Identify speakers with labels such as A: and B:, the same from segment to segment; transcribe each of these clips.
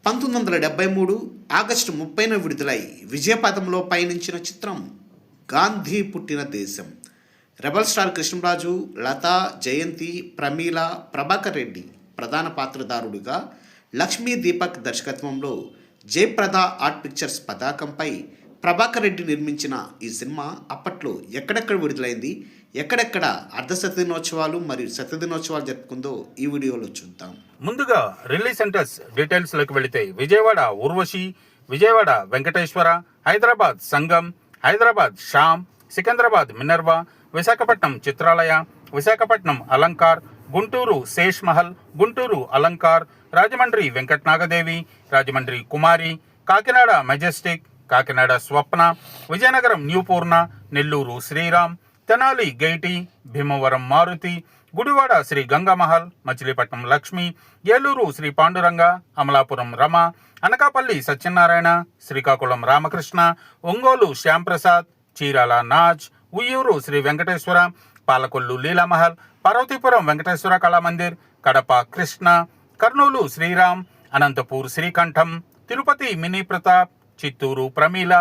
A: 1973 August 30న విడుదలై విజయపథంలో పయనించిన చిత్రం గాంధీ పుట్టిన దేశం. రెబల్ స్టార్ కృష్ణరాజు, లతా, జయంతి, ప్రమీల, ప్రభాకర్ రెడ్డి ప్రధాన పాత్రధారుడిగా, లక్ష్మీ దీపక్ దర్శకత్వంలో జయప్రద ఆర్ట్ పిక్చర్స్ పతాకంపై ప్రభాకర్ రెడ్డి నిర్మించిన ఈ సినిమా అప్పట్లో ఎక్కడెక్కడ విడుదలైంది, ఎక్కడెక్కడ అర్ధశతదినోత్సవాలు మరియు శతదినోత్సవాలు జరుపుకుందో ఈ వీడియోలో చూద్దాం.
B: ముందుగా రిలీజ్ సెంటర్స్ డీటెయిల్స్లోకి వెళితే విజయవాడ ఊర్వశి, విజయవాడ వెంకటేశ్వర, హైదరాబాద్ సంగం, హైదరాబాద్ శ్యామ్, సికింద్రాబాద్ మినర్వా, విశాఖపట్నం చిత్రాలయ, విశాఖపట్నం అలంకార్, గుంటూరు శేష్ మహల్, గుంటూరు అలంకార్, రాజమండ్రి వెంకటనాగదేవి, రాజమండ్రి కుమారి, కాకినాడ మెజెస్టిక్, కాకినాడ స్వప్న, విజయనగరం న్యూ పూర్ణ, నెల్లూరు శ్రీరామ్, తెనాలి గైటి, భీమవరం మారుతి, గుడివాడ శ్రీ గంగామహల్, మచిలీపట్నం లక్ష్మి, ఏలూరు శ్రీ పాండురంగ, అమలాపురం రమ, అనకాపల్లి సత్యనారాయణ, శ్రీకాకుళం రామకృష్ణ, ఒంగోలు శ్యాంప్రసాద్, చీరాల నాజ్, ఉయ్యూరు శ్రీ వెంకటేశ్వర, పాలకొల్లు లీలామహల్, పార్వతీపురం వెంకటేశ్వర కళామందిర్, కడప కృష్ణ, కర్నూలు శ్రీరామ్, అనంతపూర్ శ్రీకంఠం, తిరుపతి మినీ ప్రతాప్, చిత్తూరు ప్రమీల,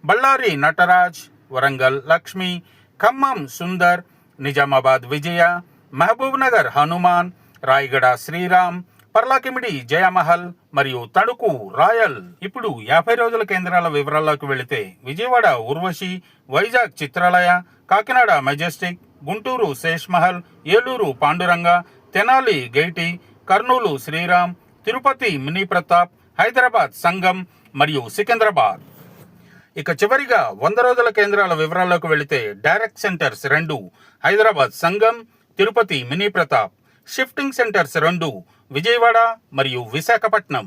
B: బళ్ళారి నటరాజ్, వరంగల్ లక్ష్మి, ఖమ్మం సుందర్, నిజామాబాద్ విజయ, మహబూబ్ నగర్ హనుమాన్, రాయగడ శ్రీరామ్, పర్లాకిమిడి జయమహల్ మరియు తణుకు రాయల్. ఇప్పుడు 50 రోజుల కేంద్రాల వివరాల్లోకి వెళితే Vijayawada Urvashi, Vizag Chitralaya, Kakinada majestic, Guntur Sesh Mahal, Eluru Panduranga, Tenali gaiety, Kurnool Sriram, Tirupati mini Pratap, Hyderabad Sangam మరియు సికింద్రాబాద్. ఇక చివరిగా 100 రోజుల కేంద్రాల వివరాల్లోకి వెళితే direct centres 2, Hyderabad Sangam, Tirupati mini Pratap, shifting centres 2, Vijayawada మరియు విశాఖపట్నం.